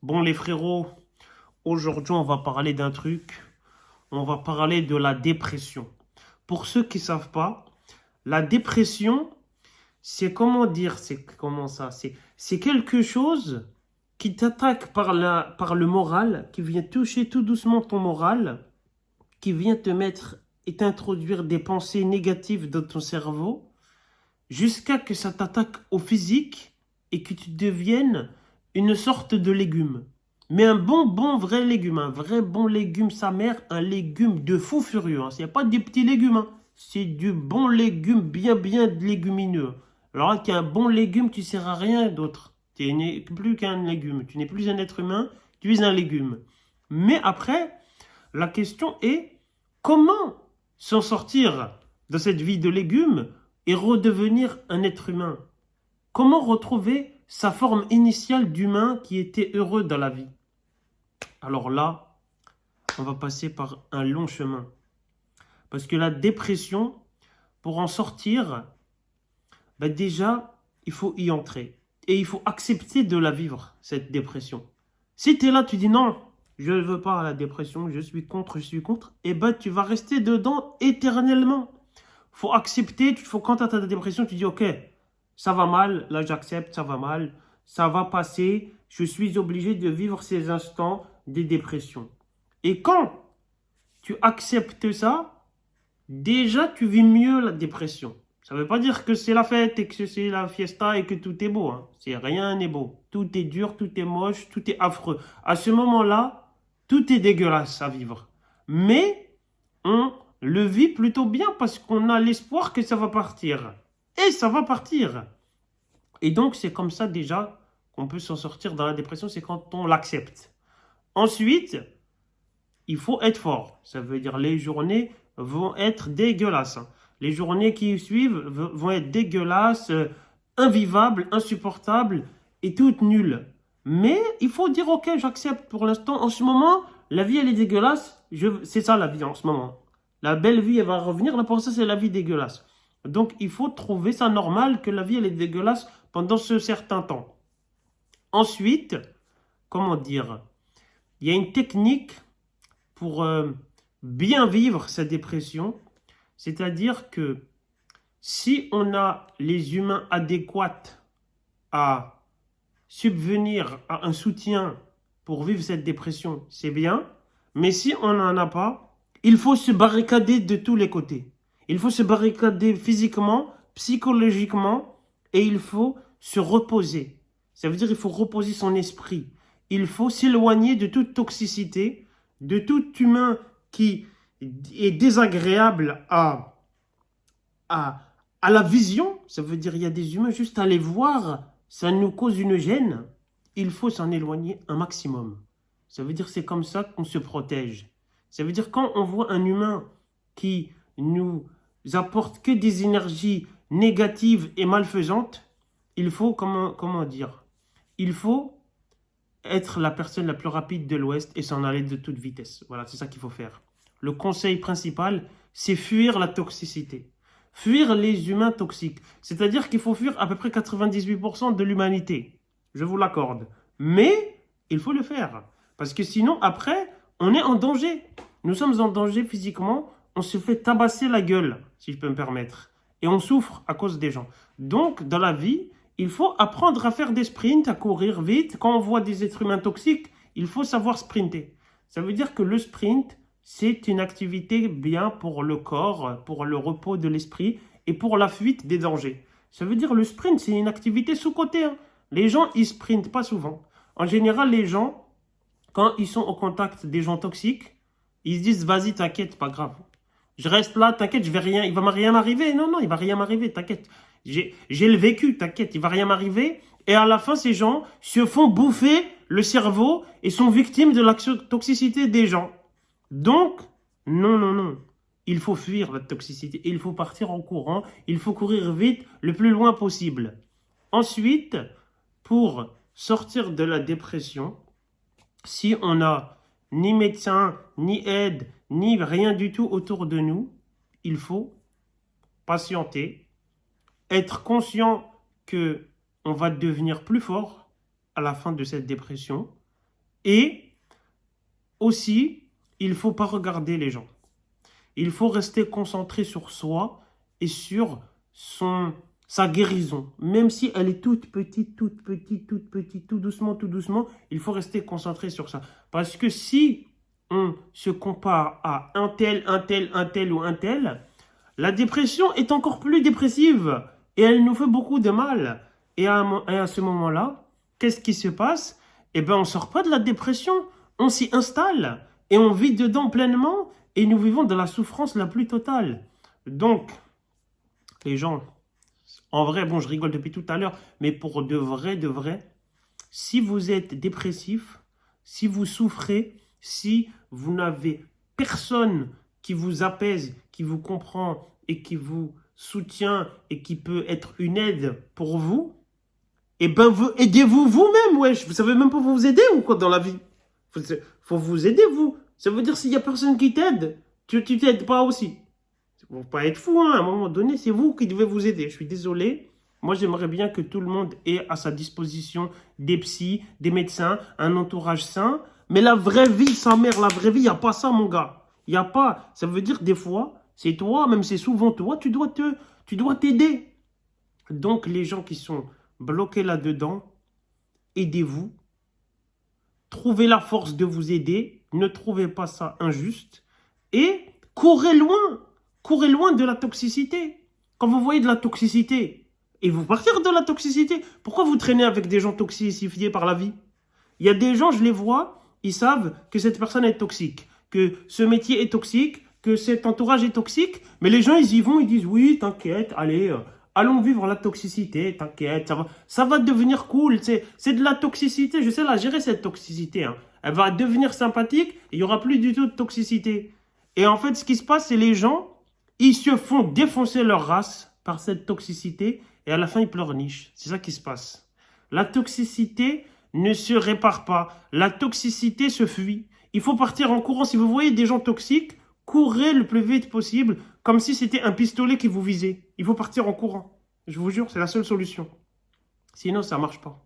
Bon, les frérots, aujourd'hui, on va parler d'un truc. On va parler de la dépression. Pour ceux qui ne savent pas, la dépression, c'est comment dire, c'est comment ça, c'est quelque chose qui t'attaque par le moral, qui vient toucher tout doucement ton moral, qui vient te mettre et t'introduire des pensées négatives dans ton cerveau, jusqu'à que ça t'attaque au physique et que tu deviennes une sorte de légume. Mais un bon vrai légume, un vrai bon légume sa mère, un légume de fou furieux. Hein. C'est pas des petits légumes, hein. C'est du bon légume bien légumineux. Alors là, qu'un bon légume, tu ne sers à rien d'autre. Tu n'es plus qu'un légume. Tu n'es plus un être humain, tu es un légume. Mais après, la question est comment s'en sortir de cette vie de légume et redevenir un être humain? Comment retrouver sa forme initiale d'humain qui était heureux dans la vie? Alors là, on va passer par un long chemin. Parce que la dépression, pour en sortir, ben déjà, il faut y entrer. Et il faut accepter de la vivre, cette dépression. Si tu es là, tu dis non, je ne veux pas la dépression, je suis contre, et ben tu vas rester dedans éternellement. Faut accepter, quand tu as ta dépression, tu dis ok, ça va mal, là j'accepte, ça va mal, ça va passer, je suis obligé de vivre ces instants de dépression. Et quand tu acceptes ça, déjà tu vis mieux la dépression. Ça ne veut pas dire que c'est la fête et que c'est la fiesta et que tout est beau. Hein. Rien n'est beau. Tout est dur, tout est moche, tout est affreux. À ce moment-là, tout est dégueulasse à vivre. Mais on le vit plutôt bien parce qu'on a l'espoir que ça va partir. Et ça va partir. Et donc, c'est comme ça déjà qu'on peut s'en sortir dans la dépression, c'est quand on l'accepte. Ensuite, il faut être fort. Ça veut dire les journées vont être dégueulasses. Hein. Les journées qui suivent vont être dégueulasses, invivables, insupportables et toutes nulles. Mais il faut dire ok, j'accepte pour l'instant. En ce moment, la vie elle est dégueulasse. C'est ça la vie en ce moment. La belle vie elle va revenir. Là pour ça c'est la vie dégueulasse. Donc il faut trouver ça normal que la vie elle est dégueulasse pendant ce certain temps. Ensuite, comment dire, il y a une technique pour bien vivre sa dépression, c'est-à-dire que si on a les humains adéquats à subvenir à un soutien pour vivre cette dépression, c'est bien, mais si on n'en a pas, il faut se barricader de tous les côtés. Il faut se barricader physiquement, psychologiquement, et il faut se reposer. Ça veut dire qu'il faut reposer son esprit. Il faut s'éloigner de toute toxicité, de tout humain qui est désagréable à, à la vision. Ça veut dire qu'il y a des humains, juste à les voir, ça nous cause une gêne. Il faut s'en éloigner un maximum. Ça veut dire c'est comme ça qu'on se protège. Ça veut dire quand on voit un humain qui nous apporte que des énergies négatives et malfaisantes, il faut, comment dire, il faut être la personne la plus rapide de l'Ouest et s'en aller de toute vitesse. Voilà, c'est ça qu'il faut faire. Le conseil principal, c'est fuir la toxicité. Fuir les humains toxiques. C'est-à-dire qu'il faut fuir à peu près 98% de l'humanité. Je vous l'accorde. Mais il faut le faire. Parce que sinon, après, on est en danger. Nous sommes en danger physiquement. On se fait tabasser la gueule, si je peux me permettre. Et on souffre à cause des gens. Donc, dans la vie, il faut apprendre à faire des sprints, à courir vite. Quand on voit des êtres humains toxiques, il faut savoir sprinter. Ça veut dire que le sprint, c'est une activité bien pour le corps, pour le repos de l'esprit et pour la fuite des dangers. Ça veut dire le sprint, c'est une activité sous-cotée. Hein. Les gens, ils sprintent pas souvent. En général, les gens, quand ils sont au contact des gens toxiques, ils se disent, vas-y, t'inquiète, pas grave. Je reste là, t'inquiète, je vais rien, il va rien m'arriver. Non, non, il va rien m'arriver, t'inquiète. J'ai le vécu, t'inquiète, il va rien m'arriver. Et à la fin, ces gens se font bouffer le cerveau et sont victimes de la toxicité des gens. Donc, non. Il faut fuir la toxicité. Il faut partir en courant. Il faut courir vite, le plus loin possible. Ensuite, pour sortir de la dépression, si on n'a ni médecin, ni aide, ni rien du tout autour de nous, il faut patienter, être conscient que on va devenir plus fort à la fin de cette dépression Et aussi, il ne faut pas regarder les gens. Il faut rester concentré sur soi et sur sa guérison. Même si elle est toute petite, tout doucement, il faut rester concentré sur ça. Parce que si on se compare à un tel ou un tel, la dépression est encore plus dépressive et elle nous fait beaucoup de mal. Et à ce moment-là, qu'est-ce qui se passe? Eh bien, on ne sort pas de la dépression, on s'y installe et on vit dedans pleinement et nous vivons de la souffrance la plus totale. Donc, les gens, en vrai, bon, je rigole depuis tout à l'heure, mais pour de vrai, si vous êtes dépressif, si vous souffrez, si vous n'avez personne qui vous apaise, qui vous comprend et qui vous soutient et qui peut être une aide pour vous, eh ben, aidez-vous vous-même, wesh. Vous savez même pas vous aider ou quoi dans la vie? Faut vous aider, vous. Ça veut dire s'il y a personne qui t'aide, tu t'aides pas aussi. Faut pas être fou, hein. À un moment donné, c'est vous qui devez vous aider. Je suis désolé. Moi, j'aimerais bien que tout le monde ait à sa disposition des psys, des médecins, un entourage sain. Mais la vraie vie, sa mère, la vraie vie, il n'y a pas ça, mon gars. Il n'y a pas. Ça veut dire des fois, c'est toi, même c'est souvent toi, tu dois t'aider. Donc, les gens qui sont bloqués là-dedans, aidez-vous. Trouvez la force de vous aider. Ne trouvez pas ça injuste. Et courez loin de la toxicité. Quand vous voyez de la toxicité, et vous partir de la toxicité, pourquoi vous traînez avec des gens toxifiés par la vie? Il y a des gens, je les vois, ils savent que cette personne est toxique, que ce métier est toxique, que cet entourage est toxique, mais les gens, ils y vont, ils disent, oui, t'inquiète, allez, allons vivre la toxicité, t'inquiète, ça va devenir cool, c'est de la toxicité, je sais la gérer cette toxicité, hein. Elle va devenir sympathique, et il n'y aura plus du tout de toxicité. Et en fait, ce qui se passe, c'est les gens, ils se font défoncer leur race par cette toxicité, et à la fin, ils pleurnichent. C'est ça qui se passe. La toxicité ne se répare pas. La toxicité se fuit. Il faut partir en courant. Si vous voyez des gens toxiques, courez le plus vite possible, comme si c'était un pistolet qui vous visait. Il faut partir en courant. Je vous jure, c'est la seule solution. Sinon, ça ne marche pas.